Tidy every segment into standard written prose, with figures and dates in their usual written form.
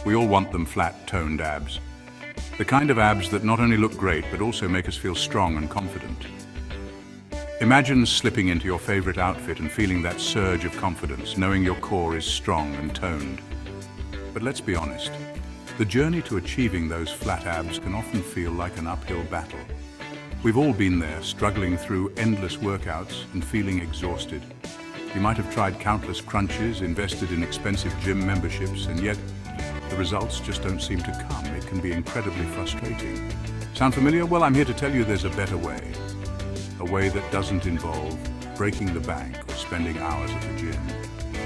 We all want them flat, toned abs. The kind of abs that not only look great, but also make us feel strong and confident. Imagine slipping into your favorite outfit and feeling that surge of confidence, knowing your core is strong and toned. But let's be honest, the journey to achieving those flat abs can often feel like an uphill battle. We've all been there, struggling through endless workouts and feeling exhausted. You might have tried countless crunches, invested in expensive gym memberships, and yet the results just don't seem to come. It can be incredibly frustrating. Sound familiar? Well, I'm here to tell you there's a better way. A way that doesn't involve breaking the bank or spending hours at the gym.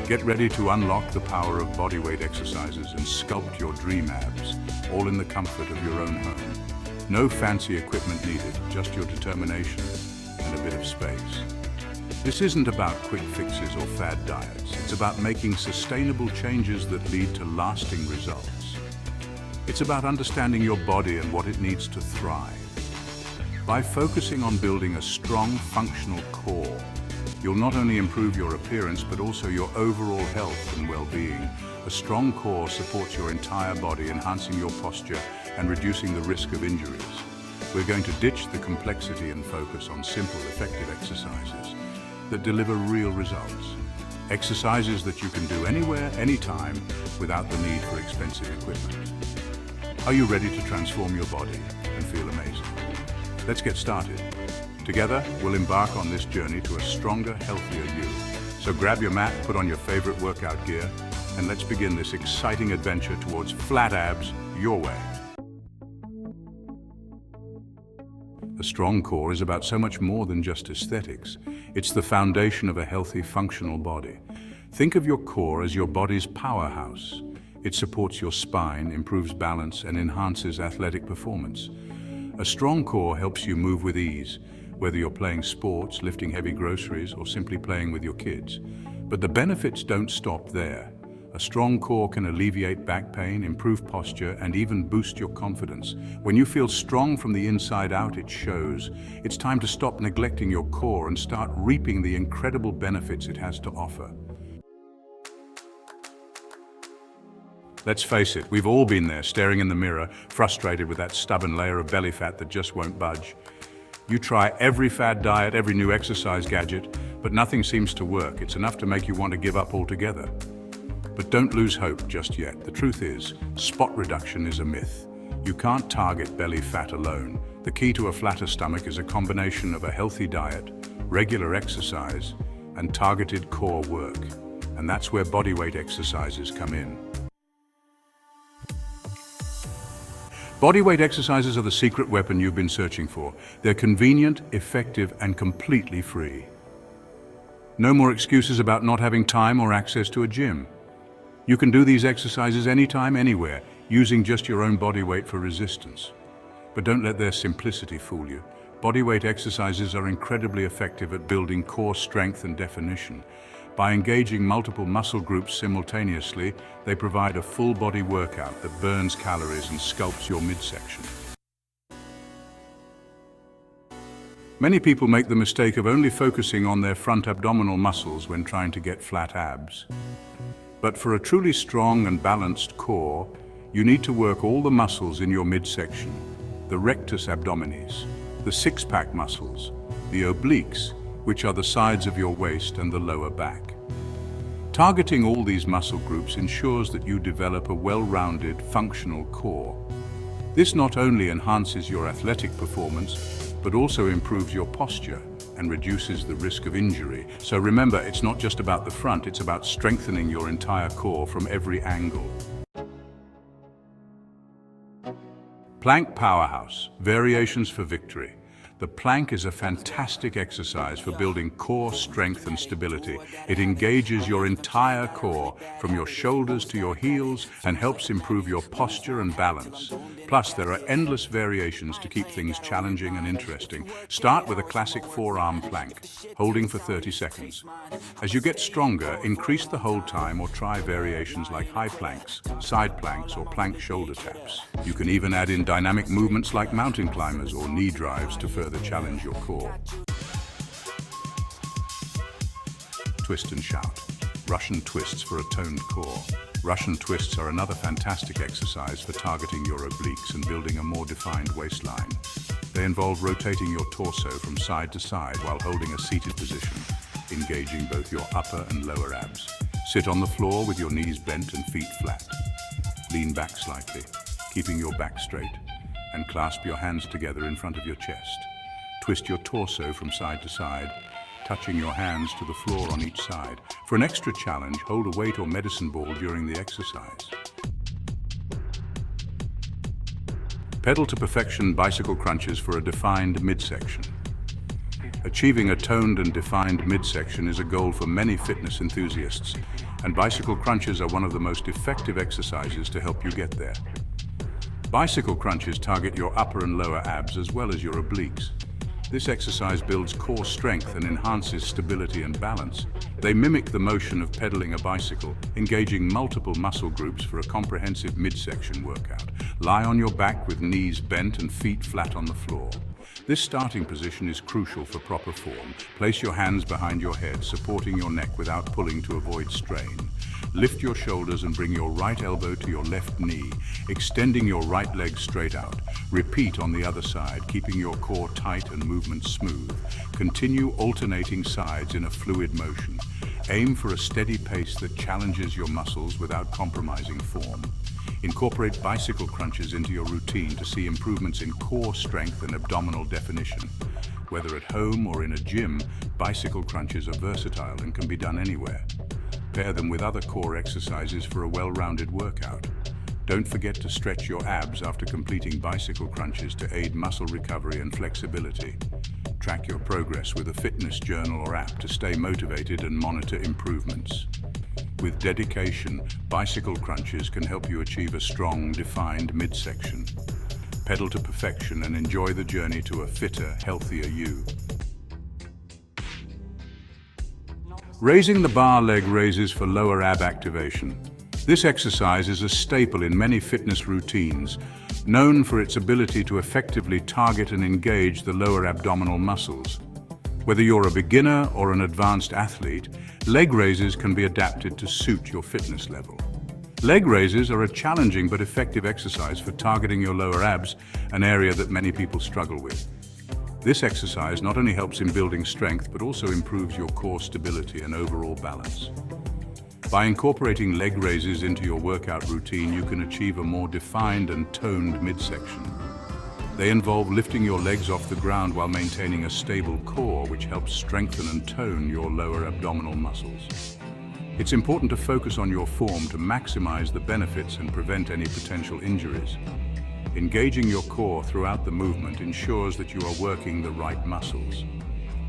Get ready to unlock the power of bodyweight exercises and sculpt your dream abs, all in the comfort of your own home. No fancy equipment needed, just your determination and a bit of space. This isn't about quick fixes or fad diets. It's about making sustainable changes that lead to lasting results. It's about understanding your body and what it needs to thrive. By focusing on building a strong, functional core, you'll not only improve your appearance, but also your overall health and well-being. A strong core supports your entire body, enhancing your posture and reducing the risk of injuries. We're going to ditch the complexity and focus on simple, effective exercises that deliver real results. Exercises that you can do anywhere, anytime, without the need for expensive equipment. Are you ready to transform your body and feel amazing? Let's get started. Together, we'll embark on this journey to a stronger, healthier you. So grab your mat, put on your favorite workout gear, and let's begin this exciting adventure towards flat abs your way. A strong core is about so much more than just aesthetics. It's the foundation of a healthy, functional body. Think of your core as your body's powerhouse. It supports your spine, improves balance, and enhances athletic performance. A strong core helps you move with ease, whether you're playing sports, lifting heavy groceries, or simply playing with your kids. But the benefits don't stop there. A strong core can alleviate back pain, improve posture, and even boost your confidence. When you feel strong from the inside out, it shows. It's time to stop neglecting your core and start reaping the incredible benefits it has to offer. Let's face it, we've all been there, staring in the mirror, frustrated with that stubborn layer of belly fat that just won't budge. You try every fad diet, every new exercise gadget, but nothing seems to work. It's enough to make you want to give up altogether. But don't lose hope just yet. The truth is, spot reduction is a myth. You can't target belly fat alone. The key to a flatter stomach is a combination of a healthy diet, regular exercise, and targeted core work. And that's where bodyweight exercises come in. Bodyweight exercises are the secret weapon you've been searching for. They're convenient, effective, and completely free. No more excuses about not having time or access to a gym. You can do these exercises anytime, anywhere, using just your own body weight for resistance. But don't let their simplicity fool you. Bodyweight exercises are incredibly effective at building core strength and definition. By engaging multiple muscle groups simultaneously, they provide a full-body workout that burns calories and sculpts your midsection. Many people make the mistake of only focusing on their front abdominal muscles when trying to get flat abs. But for a truly strong and balanced core, you need to work all the muscles in your midsection, the rectus abdominis, the six-pack muscles, the obliques, which are the sides of your waist and the lower back. Targeting all these muscle groups ensures that you develop a well-rounded, functional core. This not only enhances your athletic performance, but also improves your posture and reduces the risk of injury. So remember, it's not just about the front, it's about strengthening your entire core from every angle. Plank Powerhouse, variations for victory. The plank is a fantastic exercise for building core strength and stability. It engages your entire core, from your shoulders to your heels, and helps improve your posture and balance. Plus, there are endless variations to keep things challenging and interesting. Start with a classic forearm plank, holding for 30 seconds. As you get stronger, increase the hold time or try variations like high planks, side planks, or plank shoulder taps. You can even add in dynamic movements like mountain climbers or knee drives to further challenge your core. Twist and shout. Russian twists for a toned core. Russian twists are another fantastic exercise for targeting your obliques and building a more defined waistline. They involve rotating your torso from side to side while holding a seated position, engaging both your upper and lower abs. Sit on the floor with your knees bent and feet flat. Lean back slightly, keeping your back straight, and clasp your hands together in front of your chest. Twist your torso from side to side, touching your hands to the floor on each side. For an extra challenge, hold a weight or medicine ball during the exercise. Pedal to perfection bicycle crunches for a defined midsection. Achieving a toned and defined midsection is a goal for many fitness enthusiasts, and bicycle crunches are one of the most effective exercises to help you get there. Bicycle crunches target your upper and lower abs as well as your obliques. This exercise builds core strength and enhances stability and balance. They mimic the motion of pedaling a bicycle, engaging multiple muscle groups for a comprehensive midsection workout. Lie on your back with knees bent and feet flat on the floor. This starting position is crucial for proper form. Place your hands behind your head, supporting your neck without pulling to avoid strain. Lift your shoulders and bring your right elbow to your left knee, extending your right leg straight out. Repeat on the other side, keeping your core tight and movement smooth. Continue alternating sides in a fluid motion. Aim for a steady pace that challenges your muscles without compromising form. Incorporate bicycle crunches into your routine to see improvements in core strength and abdominal definition. Whether at home or in a gym, bicycle crunches are versatile and can be done anywhere. Pair them with other core exercises for a well-rounded workout. Don't forget to stretch your abs after completing bicycle crunches to aid muscle recovery and flexibility. Track your progress with a fitness journal or app to stay motivated and monitor improvements. With dedication, bicycle crunches can help you achieve a strong, defined midsection. Pedal to perfection and enjoy the journey to a fitter, healthier you. Raising the bar leg raises for lower ab activation. This exercise is a staple in many fitness routines, known for its ability to effectively target and engage the lower abdominal muscles. Whether you're a beginner or an advanced athlete, leg raises can be adapted to suit your fitness level. Leg raises are a challenging but effective exercise for targeting your lower abs, an area that many people struggle with. This exercise not only helps in building strength, but also improves your core stability and overall balance. By incorporating leg raises into your workout routine, you can achieve a more defined and toned midsection. They involve lifting your legs off the ground while maintaining a stable core, which helps strengthen and tone your lower abdominal muscles. It's important to focus on your form to maximize the benefits and prevent any potential injuries. Engaging your core throughout the movement ensures that you are working the right muscles.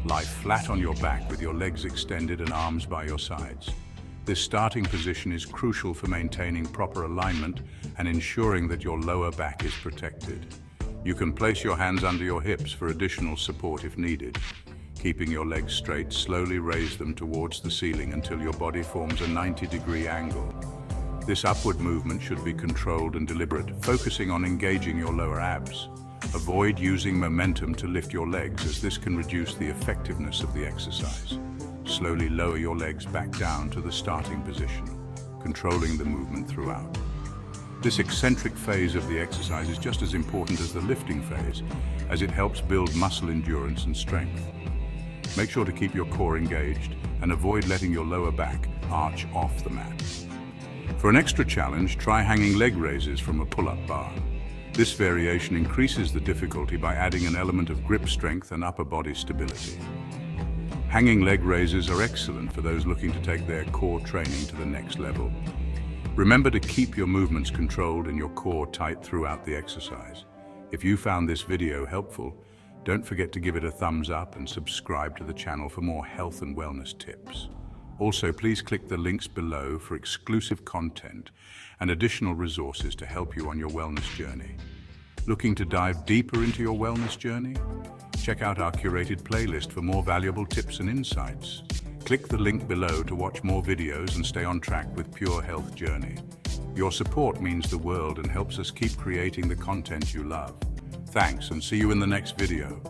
Lie flat on your back with your legs extended and arms by your sides. This starting position is crucial for maintaining proper alignment and ensuring that your lower back is protected. You can place your hands under your hips for additional support if needed. Keeping your legs straight, slowly raise them towards the ceiling until your body forms a 90-degree angle. This upward movement should be controlled and deliberate, focusing on engaging your lower abs. Avoid using momentum to lift your legs, as this can reduce the effectiveness of the exercise. Slowly lower your legs back down to the starting position, controlling the movement throughout. This eccentric phase of the exercise is just as important as the lifting phase, as it helps build muscle endurance and strength. Make sure to keep your core engaged and avoid letting your lower back arch off the mat. For an extra challenge, try hanging leg raises from a pull-up bar. This variation increases the difficulty by adding an element of grip strength and upper body stability. Hanging leg raises are excellent for those looking to take their core training to the next level. Remember to keep your movements controlled and your core tight throughout the exercise. If you found this video helpful, don't forget to give it a thumbs up and subscribe to the channel for more health and wellness tips. Also, please click the links below for exclusive content and additional resources to help you on your wellness journey. Looking to dive deeper into your wellness journey? Check out our curated playlist for more valuable tips and insights. Click the link below to watch more videos and stay on track with Pure Health Journey. Your support means the world and helps us keep creating the content you love. Thanks, and see you in the next video.